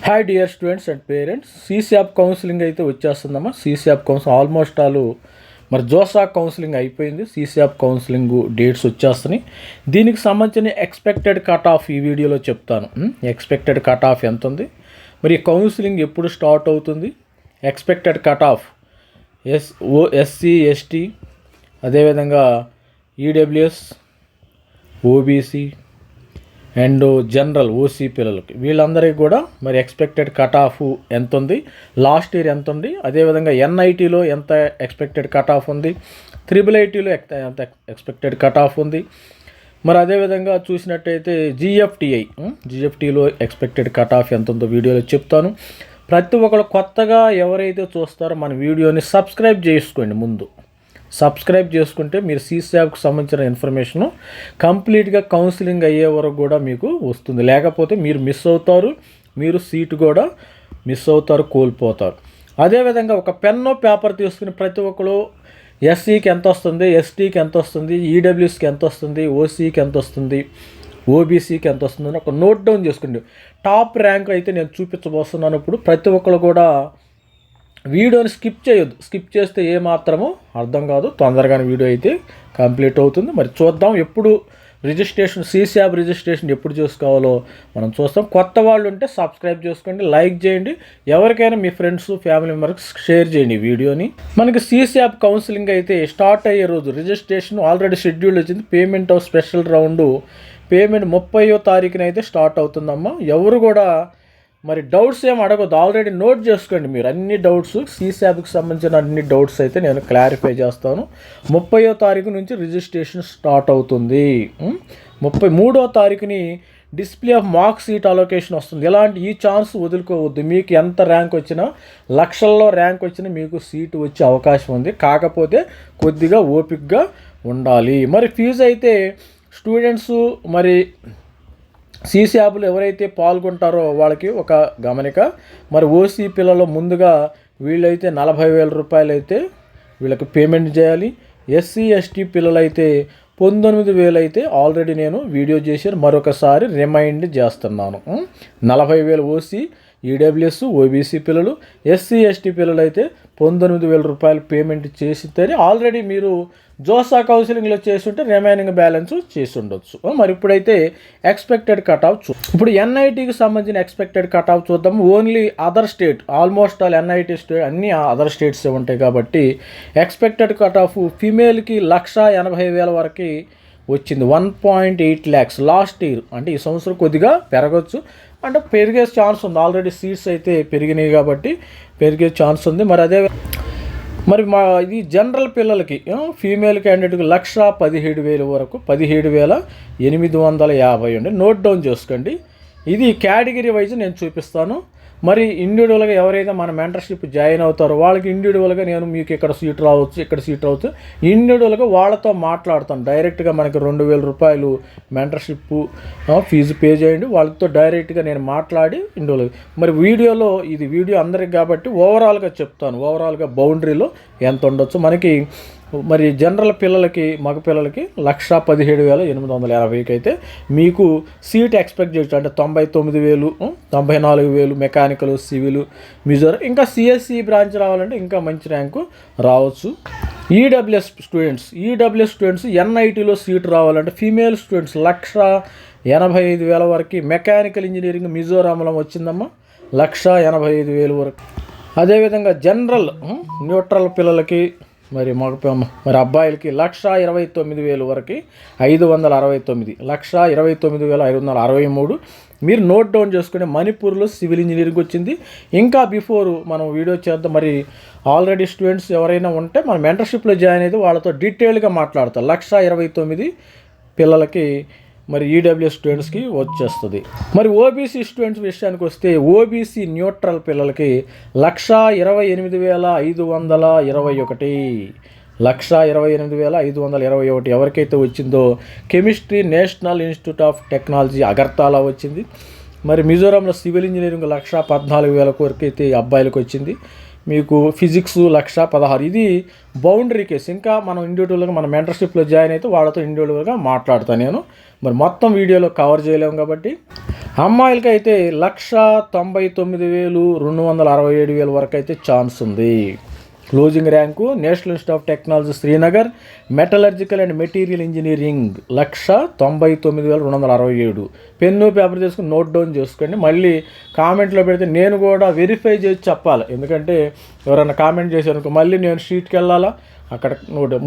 Hi dear students and parents, సీసీఆప్ counselling అయితే వచ్చేస్తుందమ్మా. సీసీఆప్ council almost మరి JoSAA counselling అయిపోయింది. సీసీఆప్ counselling dates వచ్చేస్తున్నాయి. దీనికి సంబంధించిన ఎక్స్పెక్టెడ్ కట్ ఆఫ్ ఈ వీడియోలో చెప్తాను. ఎక్స్పెక్టెడ్ కట్ ఆఫ్ ఎంత ఉంది, మరి కౌన్సిలింగ్ ఎప్పుడు స్టార్ట్ అవుతుంది, expected cut off SC ST, అదేవిధంగా EWS, OBC and general OC పిల్లలకి వీళ్ళందరికీ కూడా మరి ఎక్స్పెక్టెడ్ కట్ ఆఫ్ ఎంత ఉంది, లాస్ట్ ఇయర్ ఎంత ఉంది, అదేవిధంగా ఎన్ఐటీలో ఎంత ఎక్స్పెక్టెడ్ కట్ ఆఫ్ ఉంది, ఐఐటీలో ఎంత ఎక్స్పెక్టెడ్ కట్ ఆఫ్ ఉంది, మరి అదేవిధంగా చూసినట్టయితే జిఎఫ్టీలో ఎక్స్పెక్టెడ్ కట్ ఆఫ్ ఎంత ఉందో వీడియోలో చెప్తాను. ప్రతి ఒక్కరు కొత్తగా ఎవరైతే చూస్తారో మన వీడియోని సబ్స్క్రైబ్ చేసుకోండి. ముందు సబ్స్క్రైబ్ చేసుకుంటే మీరు సీసీఆప్కి సంబంధించిన ఇన్ఫర్మేషను కంప్లీట్గా కౌన్సిలింగ్ అయ్యే వరకు కూడా మీకు వస్తుంది. లేకపోతే మీరు మిస్ అవుతారు, మీరు సీటు కూడా మిస్ అవుతారు, కోల్పోతారు. అదేవిధంగా ఒక పెన్ను పేపర్ తీసుకుని ప్రతి ఒక్కరు ఎస్సీకి ఎంత వస్తుంది, ఎస్టీకి ఎంత వస్తుంది, ఈడబ్ల్యూఎస్కి ఎంత వస్తుంది, ఓసీకి ఎంత వస్తుంది, ఓబీసీకి ఎంత వస్తుందని ఒక నోట్ డౌన్ చేసుకోండి. టాప్ ర్యాంక్ అయితే నేను చూపించబోతున్నాను. ఇప్పుడు ప్రతి ఒక్కరు కూడా వీడియోని స్కిప్ చేయొద్దు. స్కిప్ చేస్తే ఏమాత్రమో అర్థం కాదు. తొందరగానే వీడియో అయితే కంప్లీట్ అవుతుంది. మరి చూద్దాం ఎప్పుడు రిజిస్ట్రేషన్, సీసీఆప్ రిజిస్ట్రేషన్ ఎప్పుడు చేసుకోవాలో మనం చూస్తాం. కొత్త వాళ్ళు ఉంటే సబ్స్క్రైబ్ చేసుకోండి, లైక్ చేయండి, ఎవరికైనా మీ ఫ్రెండ్స్ ఫ్యామిలీ మెంబర్స్ షేర్ చేయండి వీడియోని. మనకి సీసీఆప్ కౌన్సిలింగ్ అయితే స్టార్ట్ అయ్యే రోజు రిజిస్ట్రేషన్ ఆల్రెడీ షెడ్యూల్ వచ్చింది. Payment of special round payment 30వ తారీఖున అయితే స్టార్ట్ అవుతుందమ్మా. ఎవరు కూడా మరి డౌట్స్ ఏం అడగదు, ఆల్రెడీ నోట్ చేసుకోండి మీరు అన్ని డౌట్స్. సీసీఆప్కి సంబంధించిన అన్ని డౌట్స్ అయితే నేను క్లారిఫై చేస్తాను. 30వ తారీఖు నుంచి రిజిస్ట్రేషన్ స్టార్ట్ అవుతుంది. 33వ తారీఖుని display of mock seat allocation వస్తుంది. ఎలాంటి ఈ ఛాన్స్ వదులుకోవద్దు. మీకు ఎంత ర్యాంక్ వచ్చినా, లక్షల్లో ర్యాంక్ వచ్చినా మీకు సీటు వచ్చే అవకాశం ఉంది. కాకపోతే కొద్దిగా ఓపికగా ఉండాలి. మరి ఫీజు అయితే స్టూడెంట్స్ మరి సీసీఆప్లు ఎవరైతే పాల్గొంటారో వాళ్ళకి ఒక గమనిక. మరి ఓసీ పిల్లలు ముందుగా వీళ్ళైతే 40,000 రూపాయలు అయితే వీళ్ళకి పేమెంట్ చేయాలి. ఎస్సీ ఎస్టీ పిల్లలైతే 19,000 అయితే ఆల్రెడీ నేను వీడియో చేశాను, మరొకసారి రిమైండ్ చేస్తున్నాను. 40,000 ఓసీ, ఈడబ్ల్యూఎస్, ఓబీసీ పిల్లలు, ఎస్సీ ఎస్టీ పిల్లలు అయితే 19,000 రూపాయలు పేమెంట్ చేసితే ఆల్రెడీ మీరు జోసా కౌన్సిలింగ్లో చేస్తుంటే రిమైనింగ్ బ్యాలెన్స్ చేసి ఉండొచ్చు. మరి ఇప్పుడైతే ఎక్స్పెక్టెడ్ కట్ ఆఫ్ ఇప్పుడు ఎన్ఐటీకి సంబంధించిన ఎక్స్పెక్టెడ్ కట్ ఆఫ్ చూద్దాం. Only other state, almost all NIT state అన్నీ అదర్ స్టేట్స్ ఉంటాయి కాబట్టి ఎక్స్పెక్టెడ్ కట్ ఆఫ్ ఫీమేల్కి 180,000 వరకు వచ్చింది. 1.8 lakhs లాస్ట్ ఇయర్. అంటే ఈ సంవత్సరం కొద్దిగా పెరగచ్చు, అంటే పెరిగే ఛాన్స్ ఉంది. ఆల్రెడీ సీట్స్ అయితే పెరిగినాయి కాబట్టి పెరిగే ఛాన్స్ ఉంది. మరి ఇది జనరల్ పిల్లలకి ఫీమేల్ క్యాండిడేట్కి 1,17,000 వరకు 17,850 అండి. నోట్ డౌన్ చేసుకోండి. ఇది కేటగిరీ వైజ్ నేను చూపిస్తాను. మరి ఇండివిజువల్గా ఎవరైతే మన మెంటర్షిప్ జాయిన్ అవుతారో వాళ్ళకి ఇండివిజువల్గా నేను మీకు ఇక్కడ సీట్ రావచ్చు, ఇక్కడ సీట్ రావచ్చు, ఇండివిజువల్గా వాళ్ళతో మాట్లాడతాను. డైరెక్ట్గా మనకి 2,000 రూపాయలు మెంటర్షిప్ ఫీజు పే చేయండి, వాళ్ళతో డైరెక్ట్గా నేను మాట్లాడి ఇండివిజువల్గా. మరి వీడియోలో ఇది వీడియో అందరికి కాబట్టి ఓవరాల్గా చెప్తాను. ఓవరాల్గా బౌండరీలో ఎంత ఉండొచ్చు. మనకి మరి జనరల్ పిల్లలకి, మగ పిల్లలకి 117,850 అయితే మీకు సీట్ ఎక్స్పెక్ట్ చేయొచ్చు. అంటే 99,000, 94,000 మెకానికల్, సివిల్, మిజోర్, ఇంకా సిఎస్సి బ్రాంచ్ రావాలంటే ఇంకా మంచి ర్యాంకు రావచ్చు. ఈడబ్ల్యూఎస్ స్టూడెంట్స్ ఎన్ఐటీలో సీట్ రావాలంటే ఫీమేల్ స్టూడెంట్స్ 185,000 వరకు. మెకానికల్ ఇంజనీరింగ్ మిజోరాంలో వచ్చిందమ్మా 185,000 వరకు. అదేవిధంగా జనరల్ న్యూట్రల్ పిల్లలకి మరి అబ్బాయిలకి 129,000 వరకు 569, 129,563. మీరు నోట్ డౌన్ చేసుకునే మణిపూర్లో సివిల్ ఇంజనీరింగ్ వచ్చింది. ఇంకా బిఫోర్ మనం వీడియో చేద్దాం. మరి ఆల్రెడీ స్టూడెంట్స్ ఎవరైనా ఉంటే మన మెంటర్షిప్లో జాయిన్ అయితే వాళ్ళతో డీటెయిల్గా మాట్లాడతారు. 129 పిల్లలకి మరి ఈడబ్ల్యూఎస్ స్టూడెంట్స్కి వచ్చేస్తుంది. మరి ఓబీసీ స్టూడెంట్స్ విషయానికి వస్తే ఓబీసీ న్యూట్రల్ పిల్లలకి 128,521, 128,521 ఎవరికైతే వచ్చిందో chemistry national institute of technology Agartala వచ్చింది. మరి మిజోరాంలో సివిల్ ఇంజనీరింగ్ 114,000 వరకు అయితే అబ్బాయిలకు వచ్చింది. మీకు ఫిజిక్స్ 1,16,000. ఇది బౌండరీ కేసు. ఇంకా మనం ఇండివిజువల్గా మన మెంటర్షిప్లో జాయిన్ అయితే వాళ్ళతో ఇండివిజువల్గా మాట్లాడతాను నేను. మరి మొత్తం వీడియోలో కవర్ చేయలేము కాబట్టి అమ్మాయిలకి అయితే 1,99,267 వరకు అయితే ఛాన్స్ ఉంది. Closing rank national institute of technology Srinagar, metallurgical and material engineering 1,99,267. Pen paper తీసుకుని నోట్ డౌన్ చేసుకోండి. మళ్ళీ కామెంట్లో పెడితే నేను కూడా వెరిఫై చేసి చెప్పాలి. ఎందుకంటే ఎవరైనా కామెంట్ చేశారనుకో మళ్ళీ నేను షీట్కి వెళ్ళాలా, అక్కడ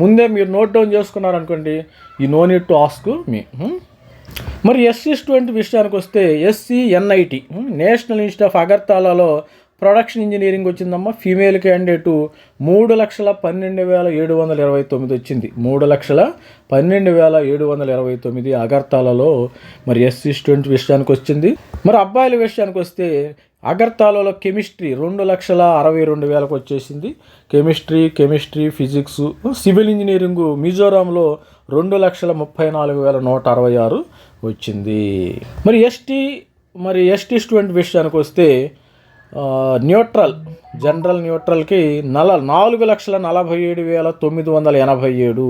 ముందే మీరు నోట్ డౌన్ చేసుకున్నారనుకోండి, ఈ no need to ask me. మరి ఎస్సీ స్టూడెంట్ విషయానికి వస్తే SCNIT నేషనల్ ఇన్స్టిట్యూట్ ఆఫ్ అగర్తలాలో ప్రొడక్షన్ ఇంజనీరింగ్ వచ్చిందమ్మా. ఫీమేల్ క్యాండిడేటు 3,12,729 వచ్చింది. 3,12,729 అగర్తలాలో మరి ఎస్సీ స్టూడెంట్ విషయానికి వచ్చింది. మరి అబ్బాయిల విషయానికి వస్తే అగర్తలాలో కెమిస్ట్రీ 2,62,000 వచ్చేసింది. Chemistry physics. సివిల్ ఇంజనీరింగు మిజోరాంలో 2,34,166 వచ్చింది. మరి ఎస్టీ స్టూడెంట్ విషయానికి వస్తే జనరల్ న్యూట్రల్కి 4,47,987.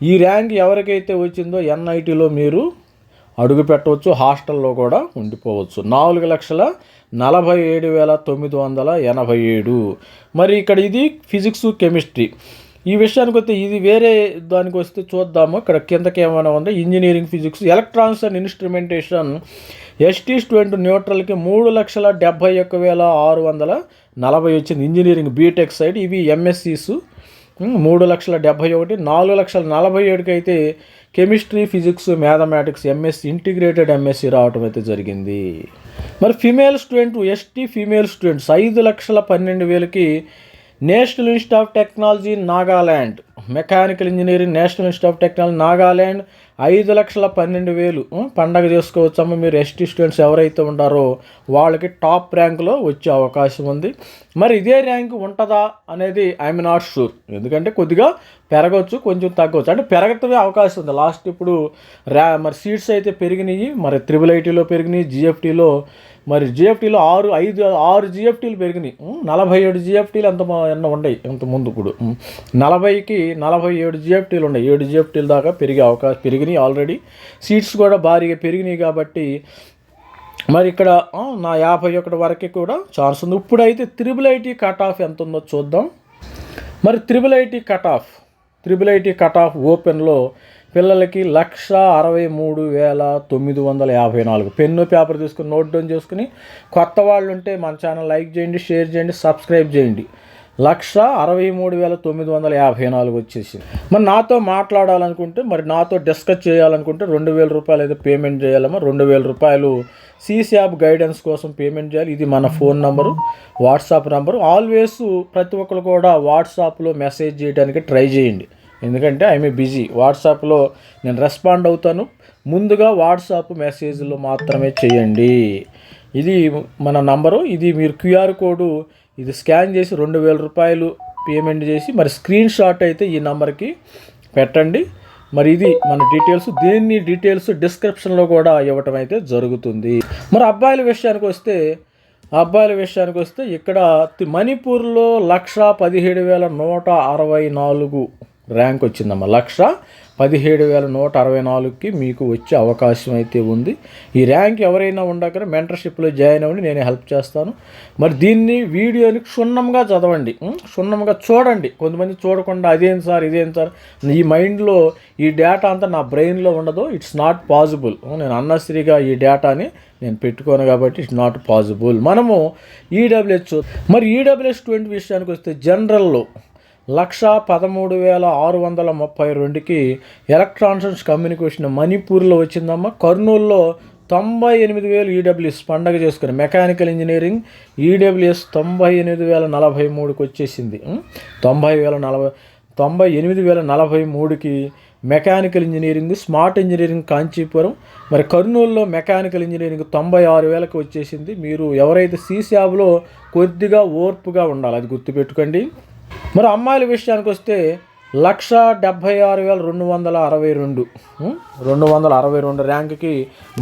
ఈ ర్యాంక్ ఎవరికైతే వచ్చిందో NITలో మీరు అడుగు పెట్టవచ్చు, హాస్టల్లో కూడా ఉండిపోవచ్చు. 4,47,987. మరి ఇక్కడ ఇది ఫిజిక్స్ కెమిస్ట్రీ. ఈ విషయానికి వస్తే ఇది వేరే దానికి వస్తే చూద్దాము. ఇక్కడ కిందకి ఏమైనా ఉంది. Engineering physics electronics and instrumentation ST student న్యూట్రల్కి 3,71,640 వచ్చింది. Engineering BTech side. ఇవి MSCs 3,71,000. 4,47,000 అయితే chemistry physics mathematics MSc integrated MSc రావటం అయితే జరిగింది. మరి female student ST female students 5,12,000కి national institute of technology Nagaland, mechanical engineering national institute of technology Nagaland 5,12,000. పండగ చేసుకోవచ్చమ్మ. మీరు ఎస్టీ స్టూడెంట్స్ ఎవరైతే ఉంటారో వాళ్ళకి టాప్ ర్యాంకులో వచ్చే అవకాశం ఉంది. మరి ఇదే ర్యాంకు ఉంటుందా అనేది ఐఎమ్ నాట్ షూర్. ఎందుకంటే కొద్దిగా పెరగవచ్చు, కొంచెం తగ్గవచ్చు. అంటే పెరగటమే అవకాశం ఉంది. లాస్ట్ ఇప్పుడు మరి సీట్స్ అయితే పెరిగినాయి. మరి IIITలో పెరిగినాయి, GFTలో 6 GFTలు పెరిగినాయి. 47 GFTలు ఎన్న ఉన్నాయి ఇంత ముందు. ఇప్పుడు 40కి 47 GFTలు ఉన్నాయి. 7 GFTల దాకా పెరిగినాయి ఆల్రెడీ. సీట్స్ కూడా భారీగా పెరిగినాయి కాబట్టి మరి ఇక్కడ నా 51 వరకు కూడా ఛాన్స్ ఉంది. ఇప్పుడైతే IIIT కట్ ఆఫ్ ఎంత ఉందో చూద్దాం. మరి IIIT కట్ ఆఫ్ ఓపెన్లో పిల్లలకి 1,63,954. పెన్ను పేపర్ తీసుకుని నోట్ డౌన్ చేసుకుని కొత్త వాళ్ళు ఉంటే మన ఛానల్ లైక్ చేయండి, షేర్ చేయండి, సబ్స్క్రైబ్ చేయండి. 1,63,954 వచ్చేసింది. మరి నాతో మాట్లాడాలనుకుంటే, మరి నాతో డిస్కస్ చేయాలనుకుంటే 2,000 రూపాయలు అయితే పేమెంట్ చేయాలమ్మా. 2,000 రూపాయలు CSAP గైడెన్స్ కోసం పేమెంట్ చేయాలి. ఇది మన phone number, WhatsApp number. Always ప్రతి ఒక్కరు కూడా వాట్సాప్లో మెసేజ్ చేయడానికి ట్రై చేయండి. ఎందుకంటే ఐఎమ్ బిజీ. వాట్సాప్లో నేను రెస్పాండ్ అవుతాను. ముందుగా వాట్సాప్ మెసేజ్లో మాత్రమే చేయండి. ఇది మన నంబరు. ఇది మీరు QR కోడ్ ఇది స్కాన్ చేసి 2,000 రూపాయలు పేమెంట్ చేసి మరి స్క్రీన్ షాట్ అయితే ఈ నెంబర్కి పెట్టండి. మరి ఇది మన డీటెయిల్స్. దీన్ని డీటెయిల్స్ డిస్క్రిప్షన్లో కూడా ఇవ్వటం అయితే జరుగుతుంది. మరి అబ్బాయిల విషయానికి వస్తే ఇక్కడ మణిపూర్లో 1,17,164 ర్యాంక్ వచ్చిందమ్మా. 1,17,164కి మీకు వచ్చే అవకాశం అయితే ఉంది. ఈ ర్యాంక్ ఎవరైనా ఉండగానే మెంటర్షిప్లో జాయిన్ అవ్వండి, నేను హెల్ప్ చేస్తాను. మరి దీన్ని వీడియోని క్షుణ్ణంగా చదవండి, క్షుణ్ణంగా చూడండి. కొంతమంది చూడకుండా ఇదేం సార్ ఈ మైండ్లో ఈ డేటా అంతా నా బ్రెయిన్లో ఉండదు. It's not possible. నేను అన్నసరిగా ఈ డేటాని నేను పెట్టుకోను కాబట్టి ఇట్స్ నాట్ పాసిబుల్. మనము ఈడబ్ల్యూహెచ్ మరి ఈడబ్ల్యూహెచ్ 20 విషయానికి వస్తే జనరల్లో 1,13,632కి ఎలక్ట్రానిక్స్ కమ్యూనికేషన్ మణిపూర్లో వచ్చిందమ్మా. కర్నూలులో 98,000 ఈడబ్ల్యూఎస్ పండగ చేసుకుని మెకానికల్ ఇంజనీరింగ్ ఈడబ్ల్యూఎస్ 98,043కి వచ్చేసింది. 98,043కి mechanical engineering smart engineering Kanchipuram. మరి కర్నూలులో మెకానికల్ ఇంజనీరింగ్ 96,000కి వచ్చేసింది. మీరు ఎవరైతే CSAPలో కొద్దిగా ఓర్పుగా ఉండాలి, అది గుర్తుపెట్టుకోండి. మరి అమ్మాయిల విషయానికి వస్తే 1,76,262 262 ర్యాంక్కి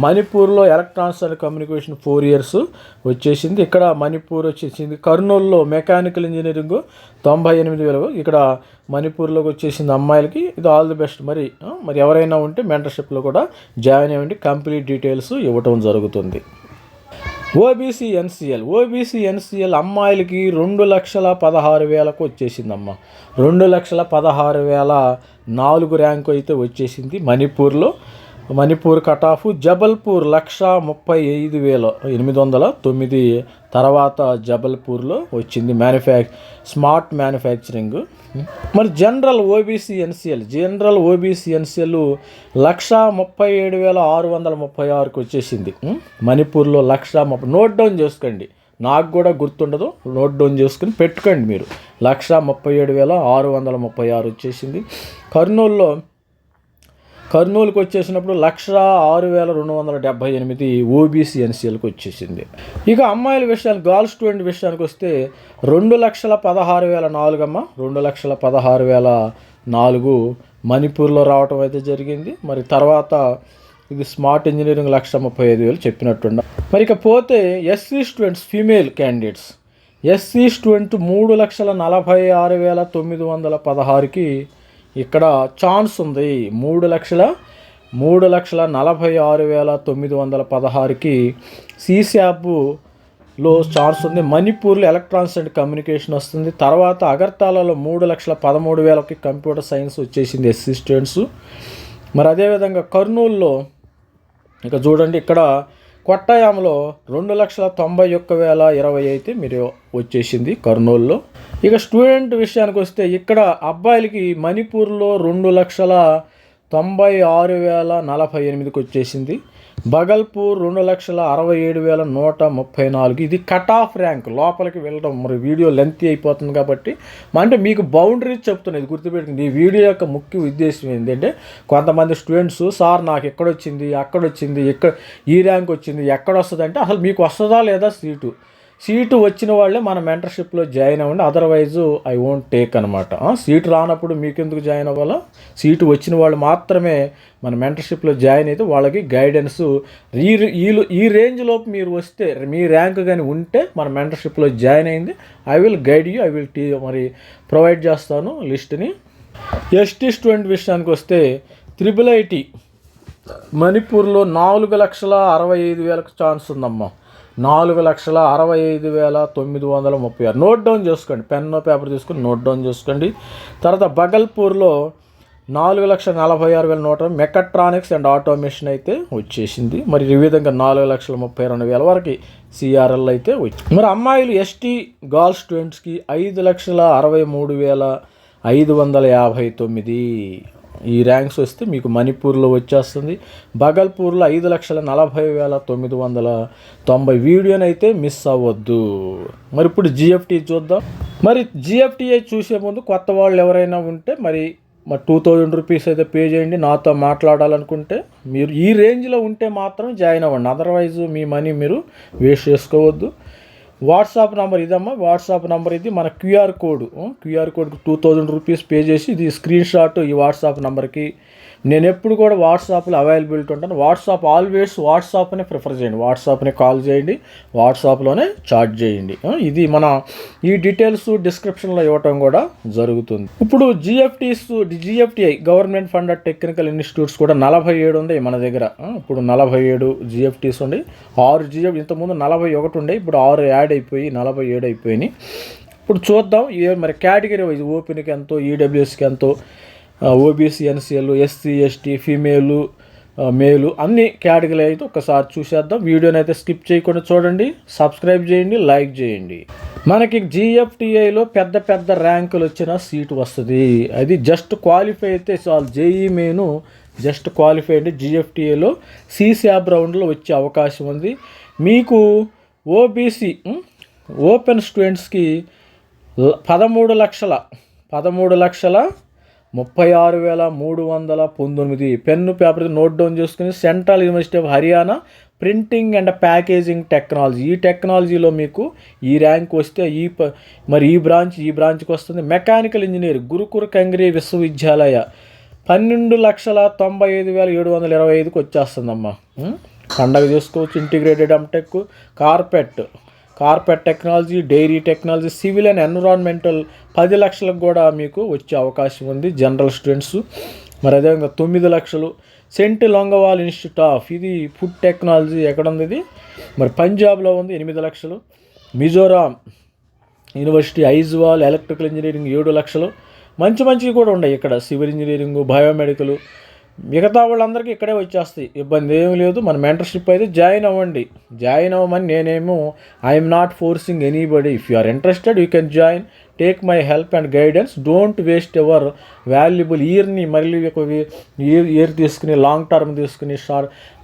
మణిపూర్లో ఎలక్ట్రానిక్స్ అండ్ కమ్యూనికేషన్ 4 ఇయర్స్ వచ్చేసింది. ఇక్కడ మణిపూర్ వచ్చేసింది. కర్నూలులో మెకానికల్ ఇంజనీరింగ్ 98,000 ఇక్కడ మణిపూర్లోకి వచ్చేసింది అమ్మాయిలకి. ఇది ఆల్ ది బెస్ట్. మరి ఎవరైనా ఉంటే మెంటర్షిప్లో కూడా జాయిన్ అవ్వండి. కంప్లీట్ డీటెయిల్స్ ఇవ్వటం జరుగుతుంది. ఓబీసీ ఎన్సీఎల్ అమ్మాయిలకి 2,16,000కు వచ్చేసిందమ్మ. 2,16,004 ర్యాంకు అయితే వచ్చేసింది మణిపూర్ కట్ ఆఫ్. జబల్పూర్ 1,35,809 తర్వాత జబల్పూర్లో వచ్చింది స్మార్ట్ మ్యానుఫ్యాక్చరింగ్. మరి జనరల్ ఓబీసీ ఎన్సీఎల్ 1,37,636కు వచ్చేసింది మణిపూర్లో. 1,30,000 నోట్ డౌన్ చేసుకోండి, నాకు కూడా గుర్తుండదు, నోట్ డౌన్ చేసుకుని పెట్టుకోండి మీరు. 1,37,636 వచ్చేసింది. కర్నూలుకి వచ్చేసినప్పుడు 1,06,278 ఓబీసీ ఎన్సీఎల్కి వచ్చేసింది. ఇక అమ్మాయిల విషయానికి, గర్ల్ స్టూడెంట్ విషయానికి వస్తే 2,16,004 అమ్మ. 2,16,004 మణిపూర్లో రావటం అయితే జరిగింది. మరి తర్వాత ఇది స్మార్ట్ ఇంజనీరింగ్ 1,35,000 చెప్పినట్టుండ. మరి ఇక పోతే SC students female candidates, SC student 3,46,916కి ఇక్కడ ఛాన్స్ ఉంది. 3,46,916కి సీశాప్లో ఛాన్స్ ఉంది. మణిపూర్లో ఎలక్ట్రానిక్స్ అండ్ కమ్యూనికేషన్ వస్తుంది. తర్వాత అగర్తాలలో 3,13,000కి కంప్యూటర్ సైన్స్ వచ్చేసింది ఎస్సీ స్టూడెంట్స్. మరి అదేవిధంగా కర్నూలులో ఇక చూడండి, ఇక్కడ కొట్టాయంలో 2,91,020 అయితే మీరు వచ్చేసింది కర్నూలులో. ఇక స్టూడెంట్ విషయానికి వస్తే ఇక్కడ అబ్బాయిలకి మణిపూర్లో 2,96,048కి వచ్చేసింది. బగల్పూర్ 2,67,134. ఇది కట్ ఆఫ్ ర్యాంక్, లోపలికి వెళ్ళడం. మరి వీడియో లెంతీ అయిపోతుంది కాబట్టి అంటే మీకు బౌండరీస్ చెప్తున్నాయి, ఇది గుర్తుపెట్టుకుంది. ఈ వీడియో యొక్క ముఖ్య ఉద్దేశం ఏంటంటే కొంతమంది స్టూడెంట్స్ సార్ నాకు ఎక్కడొచ్చింది, అక్కడొచ్చింది, ఈ ర్యాంక్ వచ్చింది, ఎక్కడొస్తుంది అంటే అసలు మీకు వస్తుందా లేదా సీటు వచ్చిన వాళ్ళే మన మెంటర్షిప్లో జాయిన్ అవ్వండి, అదర్వైజు ఐ వోంట్ టేక్ అనమాట. సీటు రానప్పుడు మీకెందుకు జాయిన్ అవ్వాలా? సీటు వచ్చిన వాళ్ళు మాత్రమే మన మెంటర్షిప్లో జాయిన్ అయితే వాళ్ళకి గైడెన్స్ ఈ రేంజ్లోపు మీరు వస్తే, మీ ర్యాంక్ కానీ ఉంటే మన మెంటర్షిప్లో జాయిన్ అయింది. I will guide you, I will మరి ప్రొవైడ్ చేస్తాను లిస్ట్ని. ఎస్టీ స్టూడెంట్ విషయానికి వస్తే IIIT మణిపూర్లో 4,65,000కు ఛాన్స్ ఉందమ్మా. 4,65,936. నోట్ డౌన్ చేసుకోండి, పెన్ పేపర్ తీసుకొని నోట్ డౌన్ చేసుకోండి. తర్వాత బగల్పూర్లో 4,46,100 మెకట్రానిక్స్ అండ్ ఆటోమేషన్ అయితే వచ్చేసింది. మరి ఈ విధంగా 4,32,000 వరకు సిఆర్ఎల్ అయితే వచ్చింది. మరి అమ్మాయిలు ఎస్టీ గర్ల్ స్టూడెంట్స్కి 5,63,559 ఈ ర్యాంక్స్ వస్తే మీకు మణిపూర్లో వచ్చేస్తుంది. బగల్పూర్లో 5,40,990. వీడియోని అయితే మిస్ అవ్వద్దు. మరి ఇప్పుడు జిఎఫ్టీ చూద్దాం. మరి జిఎఫ్టీఐ చూసే ముందు కొత్త వాళ్ళు ఎవరైనా ఉంటే మరి 2,000 రూపీస్ అయితే పే చేయండి. నాతో మాట్లాడాలనుకుంటే మీరు ఈ రేంజ్లో ఉంటే మాత్రం జాయిన్ అవ్వండి, అదర్వైజ్ మీ మనీ మీరు వేస్ట్ చేసుకోవద్దు. వాట్సాప్ నెంబర్ ఇదమ్మా, వాట్సాప్ నెంబర్ ఇది. మన క్యూఆర్ కోడ్కి 2,000 రూపీస్ పే చేసి ఇది స్క్రీన్ షాట్ ఈ వాట్సాప్ నెంబర్కి. నేను ఎప్పుడు కూడా వాట్సాప్లో అవైలబిలిటీ ఉంటాను. ఆల్వేస్ వాట్సాప్నే ప్రిఫర్ చేయండి, వాట్సాప్ని కాల్ చేయండి, వాట్సాప్లోనే చాట్ చేయండి. ఇది మన ఈ డీటెయిల్స్ డిస్క్రిప్షన్లో ఇవ్వటం కూడా జరుగుతుంది. ఇప్పుడు జిఎఫ్టీఐ గవర్నమెంట్ ఫండెడ్ టెక్నికల్ ఇన్స్టిట్యూట్స్ కూడా 47 ఉన్నాయి మన దగ్గర. ఇప్పుడు 47 జిఎఫ్టీస్ ఉన్నాయి. 6 ఇంతకుముందు 41 ఉండే, ఇప్పుడు 6 యాడ్ అయిపోయి 47 అయిపోయినాయి. ఇప్పుడు చూద్దాం మరి కేటగిరీ వైజ్ ఓపెన్కి ఎంతో, ఈడబ్ల్యూఎస్కి ఎంతో, OBC NCL, SC ST female మేలు అన్ని కేటగిరీ అయితే ఒకసారి చూసేద్దాం. వీడియోని అయితే స్కిప్ చేయకుండా చూడండి, సబ్స్క్రైబ్ చేయండి, లైక్ చేయండి. మనకి జిఎఫ్టీఐలో పెద్ద ర్యాంకులు వచ్చిన సీటు వస్తుంది. అది జస్ట్ క్వాలిఫై అయితే చాలు. జేఈ మెయిన్ జస్ట్ క్వాలిఫై అంటే జిఎఫ్టీఐలో సీశాప్ రౌండ్లో వచ్చే అవకాశం ఉంది. మీకు ఓబీసీ ఓపెన్ స్టూడెంట్స్కి 13,36,319 పెన్ను పేపర్ నోట్ డౌన్ చేసుకుని central university of Haryana printing and packaging technology. ఈ టెక్నాలజీలో మీకు ఈ ర్యాంక్ వస్తే మరి ఈ బ్రాంచ్కి వస్తుంది. మెకానికల్ ఇంజనీర్ గురుకుల కంగ్రీ విశ్వవిద్యాలయ 12,95,725కి వచ్చేస్తుందమ్మా. పండగ చేసుకోవచ్చు. Integrated MTech, carpet technology, dairy technology, civil and environmental 10 లక్షలకు కూడా మీకు వచ్చే అవకాశం ఉంది జనరల్ స్టూడెంట్స్. మరి అదేవిధంగా 9 లక్షలు సెంట్ లొంగవాల్ ఇన్స్టిట్యూట్ ఆఫ్, ఇది ఫుడ్ టెక్నాలజీ ఎక్కడ ఉంది ఇది, మరి పంజాబ్లో ఉంది, 8 లక్షలు. Mizoram university Aizawl electrical engineering 7 లక్షలు. మంచివి కూడా ఉన్నాయి ఇక్కడ, సివిల్ ఇంజనీరింగ్, బయోమెడికల్. మిగతా వాళ్ళందరికీ ఇక్కడే వచ్చేస్తాయి, ఇబ్బంది ఏం లేదు. మన మెంటర్షిప్ అయితే జాయిన్ అవ్వమని నేనేమో I'm not forcing anybody. If you are interested you can join, take my help and guidance, don't waste ever valuable ఇయర్ని మళ్ళీ ఒక ఇయర్ తీసుకుని లాంగ్ టర్మ్ తీసుకుని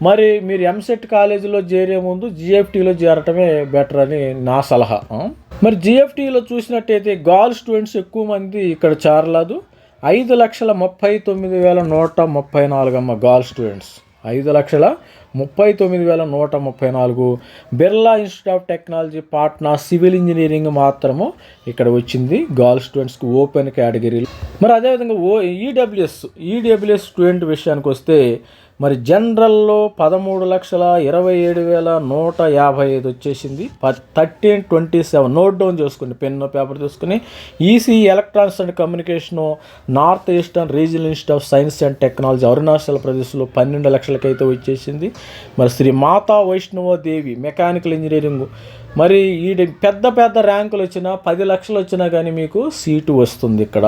మరి మీరు ఎంసెట్ కాలేజీలో చేరే ముందు జిఎఫ్టీలో చేరటమే బెటర్ అని నా సలహా. మరి జిఎఫ్టీలో చూసినట్టయితే గర్ల్ స్టూడెంట్స్ ఎక్కువ మంది ఇక్కడ చేరలేదు. 5,39,134 అమ్మ girl students, 5,39,134. Birla institute of technology Patna civil engineering మాత్రము ఇక్కడ వచ్చింది గర్ల్ స్టూడెంట్స్కి ఓపెన్ కేటగిరీలో. మరి అదేవిధంగా ఈడబ్ల్యూఎస్ స్టూడెంట్ విషయానికి వస్తే మరి జనరల్లో 13,27,155 వచ్చేసింది. 1327 నోట్ డౌన్ చేసుకుని పెన్ను పేపర్ తీసుకుని. EC electronics and communication north eastern regional institute of science and technology Arunachal ప్రదేశ్లో 12 లక్షలకైతే వచ్చేసింది. మరి శ్రీ మాతా వైష్ణవోదేవి మెకానికల్ ఇంజనీరింగ్, మరి ఈ పెద్ద ర్యాంకులు వచ్చినా 10 లక్షలు వచ్చినా కానీ మీకు సీటు వస్తుంది ఇక్కడ.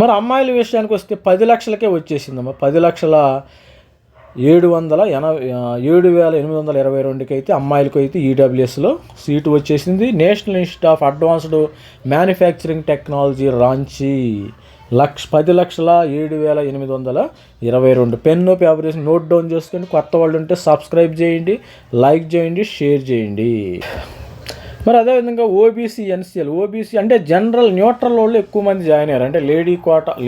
మరి అమ్మాయిల విషయానికి వస్తే 10 లక్షలకే వచ్చేసిందమ్మా. 10,7,822కి అయితే అమ్మాయిలకు అయితే ఈడబ్ల్యూఎస్లో సీటు వచ్చేసింది. National institute of advanced manufacturing technology Ranchi 10,07,822. Pen paper వేసి నోట్ డౌన్ చేసుకొని, కొత్త వాళ్ళు ఉంటే సబ్స్క్రైబ్ చేయండి, లైక్ చేయండి, షేర్ చేయండి. మరి అదేవిధంగా ఓబీసీ ఎన్సీఎల్, ఓబీసీ అంటే జనరల్ న్యూట్రల్ వాళ్ళు ఎక్కువ మంది జాయిన్ అయ్యారు. అంటే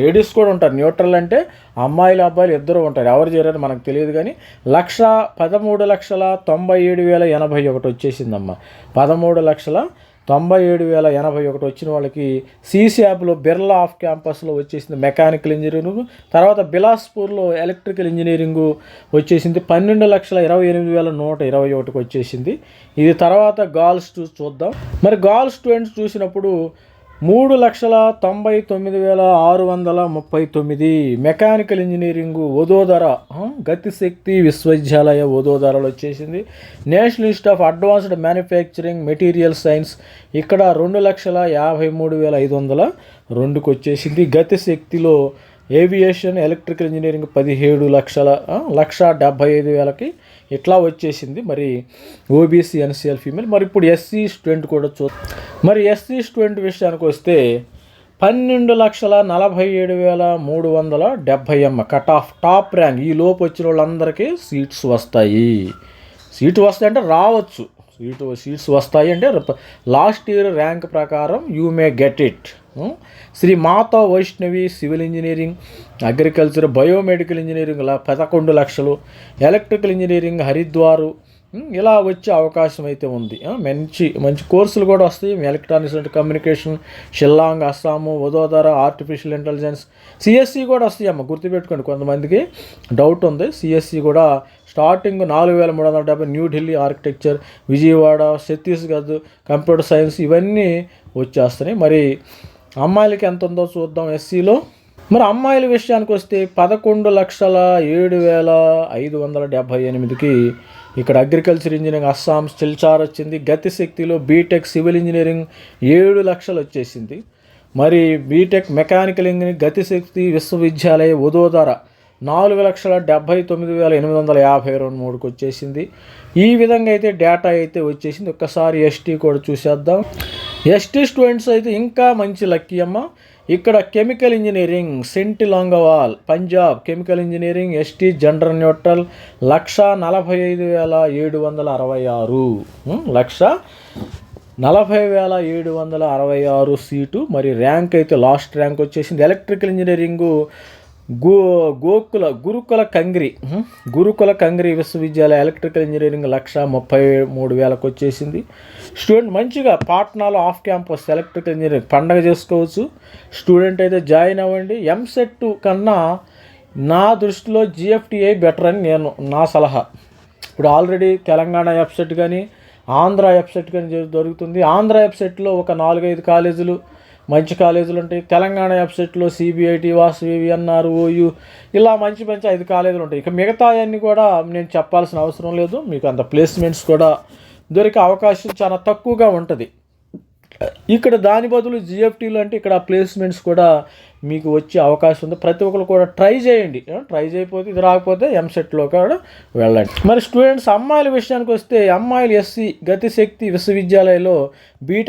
లేడీస్ కూడా ఉంటారు. న్యూట్రల్ అంటే అమ్మాయిలు అబ్బాయిలు ఇద్దరు ఉంటారు. ఎవరు చేరారో మనకు తెలియదు కానీ 13,97,081 వచ్చేసిందమ్మా. 13,97,081 వచ్చిన వాళ్ళకి సిసియాబ్లో బిర్లా ఆఫ్ క్యాంపస్లో వచ్చేసింది మెకానికల్ ఇంజనీరింగ్. తర్వాత బిలాస్పూర్లో ఎలక్ట్రికల్ ఇంజనీరింగు వచ్చేసింది 12,28,121 వచ్చేసింది. ఇది తర్వాత గర్ల్స్ చూద్దాం. మరి గర్ల్స్ స్టూడెంట్స్ చూసినప్పుడు 3,99,639 మెకానికల్ ఇంజనీరింగు వదోదర గతిశక్తి విశ్వవిద్యాలయ వదోదరలో వచ్చేసింది. National institute of advanced manufacturing material science ఇక్కడ 2,53,502కి వచ్చేసింది. గతిశక్తిలో ఏవియేషన్ ఎలక్ట్రికల్ ఇంజనీరింగ్ 17,75,000కి ఇట్లా వచ్చేసింది. మరి ఓబీసీ ఎన్సీఎల్ ఫీమేల్. మరి ఇప్పుడు ఎస్సీ స్టూడెంట్ కూడా మరి ఎస్సీ స్టూడెంట్ విషయానికి వస్తే 12,47,370 అమ్మ కట్ ఆఫ్ టాప్ ర్యాంక్. ఈ లోపు వచ్చిన వాళ్ళందరికీ సీట్స్ వస్తాయి. అంటే రావచ్చు, సీట్స్ వస్తాయి అంటే లాస్ట్ ఇయర్ ర్యాంక్ ప్రకారం you may get it. Shri Mata Vaishnavi civil engineering, agriculture, biomedical engineering 11 లక్షలు, ఎలక్ట్రికల్ ఇంజనీరింగ్ హరిద్వారు ఇలా వచ్చే అవకాశం అయితే ఉంది. మంచి కోర్సులు కూడా వస్తాయి. Electronics and communication Shillong, Assam, Vadodara, artificial intelligence, CSC కూడా వస్తాయి అమ్మ. గుర్తుపెట్టుకోండి, కొంతమందికి డౌట్ ఉంది. సిఎస్సి కూడా starting 4,370, New Delhi architecture, Vijayawada, Chhattisgarh computer science ఇవన్నీ వచ్చేస్తున్నాయి. మరి అమ్మాయిలకి ఎంత ఉందో చూద్దాం ఎస్సీలో. మరి అమ్మాయిల విషయానికి వస్తే 11,07,578కి ఇక్కడ అగ్రికల్చర్ ఇంజనీరింగ్ అస్సాం సిల్చార్ వచ్చింది. గతిశక్తిలో బీటెక్ సివిల్ ఇంజనీరింగ్ 7 లక్షలు వచ్చేసింది. మరి బీటెక్ మెకానికల్ ఇంజనీరింగ్ గతిశక్తి విశ్వవిద్యాలయ వదోదర 4,79,853కి వచ్చేసింది. ఈ విధంగా అయితే డేటా అయితే వచ్చేసింది. ఒక్కసారి ఎస్టీ కూడా చూసేద్దాం. ఎస్టీ స్టూడెంట్స్ అయితే ఇంకా మంచి లక్కీ అమ్మ. ఇక్కడ chemical engineering Sant Longowal Punjab chemical engineering ST general neutral 1,45,766 1,40,766 seat. మరి ర్యాంక్ అయితే లాస్ట్ ర్యాంక్ వచ్చేసింది. Electrical engineering Gurukula Kangri Vishwavidyalaya electrical engineering 1,33,000కి వచ్చేసింది. స్టూడెంట్ మంచిగా పాట్నాలో ఆఫ్ క్యాంపస్ ఎలక్ట్రికల్ ఇంజనీరింగ్ పండగ చేసుకోవచ్చు. స్టూడెంట్ అయితే జాయిన్ అవ్వండి. ఎంసెట్ కన్నా నా దృష్టిలో జిఎఫ్టిఐ బెటర్ అని నా సలహా. ఇప్పుడు ఆల్రెడీ తెలంగాణ వెబ్సైట్ కానీ ఆంధ్ర వెబ్సైట్ కానీ దొరుకుతుంది. ఆంధ్ర వెబ్సైట్లో ఒక 4-5 కాలేజీలు మంచి కాలేజీలు ఉంటాయి. తెలంగాణ వెబ్సైట్లో సిబిఐటి, వాసవి, విఎన్ఆర్, ఓయూ ఇలా మంచి 5 కాలేజీలు ఉంటాయి. ఇక మిగతా అన్నీ కూడా నేను చెప్పాల్సిన అవసరం లేదు. మీకు అంత ప్లేస్మెంట్స్ కూడా దొరికే అవకాశం చాలా తక్కువగా ఉంటుంది. ఇక్కడ దాని బదులు జిఎఫ్టీలు అంటే ఇక్కడ ప్లేస్మెంట్స్ కూడా మీకు వచ్చే అవకాశం ఉంది. ప్రతి ఒక్కరు కూడా ట్రై చేయండి. ట్రై చేయకపోతే ఇది రాకపోతే ఎంసెట్లో కూడా వెళ్ళండి. మరి స్టూడెంట్స్ అమ్మాయిల విషయానికి వస్తే అమ్మాయిలు ఎస్సీ గతిశక్తి విశ్వవిద్యాలయంలో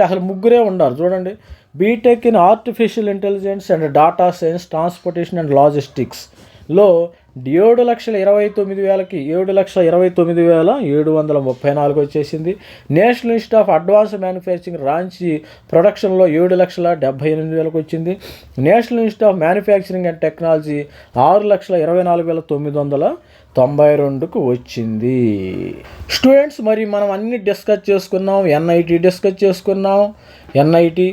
అసలు ముగ్గురే ఉన్నారు చూడండి. BTech in artificial intelligence and data science, transportation and లాజిస్టిక్స్లో 7,29,000కి 7,29,734 వచ్చేసింది. National institute of advanced manufacturing Ranchi ప్రొడక్షన్లో 7,78,000కి వచ్చింది. National institute of manufacturing and technology 6,24,992కు వచ్చింది. స్టూడెంట్స్ మరి మనం అన్ని డిస్కస్ చేసుకున్నాం. ఎన్ఐటి డిస్కస్ చేసుకున్నాం. ఎన్ఐటి,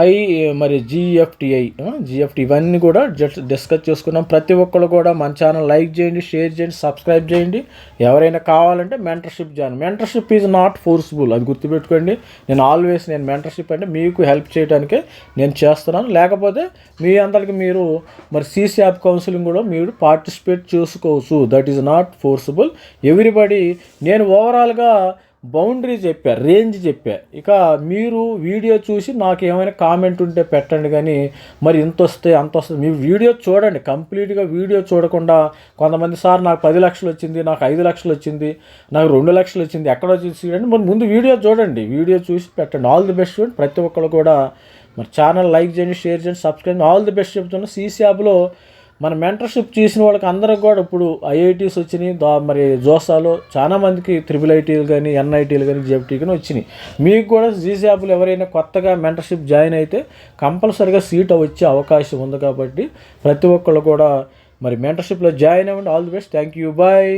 IIIT, మరి జిఎఫ్టిఐ ఇవన్నీ కూడా డిస్కస్ చేసుకున్నాం. ప్రతి ఒక్కరు కూడా మన ఛానల్ లైక్ చేయండి, షేర్ చేయండి, సబ్స్క్రైబ్ చేయండి. ఎవరైనా కావాలంటే mentorship join. Mentorship is not forceful, అది గుర్తుపెట్టుకోండి. నేను మెంటర్షిప్ అంటే మీకు హెల్ప్ చేయడానికే నేను చేస్తున్నాను. లేకపోతే మీ అందరికి మీరు మరి సిసియాప్ కౌన్సిలింగ్ కూడా మీరు పార్టిసిపేట్ చేసుకోవచ్చు. That is not forceful. Everybody నేను ఓవరాల్గా బౌండరీ చెప్పా, రేంజ్ చెప్పా. ఇక మీరు వీడియో చూసి నాకు ఏమైనా కామెంట్ ఉంటే పెట్టండి. కానీ మరి ఇంత వస్తే అంత వస్తుంది, మీరు వీడియో చూడండి. కంప్లీట్గా వీడియో చూడకుండా కొంతమంది సార్ నాకు 10 లక్షలు వచ్చింది, నాకు 5 లక్షలు వచ్చింది, నాకు 2 లక్షలు వచ్చింది, ఎక్కడో చూసి మరి ముందు వీడియో చూడండి. వీడియో చూసి పెట్టండి. All the best. ప్రతి ఒక్కరు కూడా మరి ఛానల్ లైక్ చేయండి, షేర్ చేయండి, సబ్స్క్రైబ్. ఆల్ ది బెస్ట్ చెప్తున్నా. సిసియాప్లో మన మెంటర్షిప్ చేసిన వాళ్ళకి అందరికి కూడా ఇప్పుడు ఐఐటీస్ వచ్చినాయి. మరి జోసాలో చాలామందికి IIITలు కానీ ఎన్ఐటీలు కానీ జిఎఫ్టీ కానీ వచ్చినాయి. మీకు కూడా సిసియాప్లో ఎవరైనా కొత్తగా మెంటర్షిప్ జాయిన్ అయితే కంపల్సరీగా సీట్ వచ్చే అవకాశం ఉంది. కాబట్టి ప్రతి ఒక్కళ్ళు కూడా మరి మెంటర్షిప్లో జాయిన్ అవ్వండి. All the best. Thank you. Bye.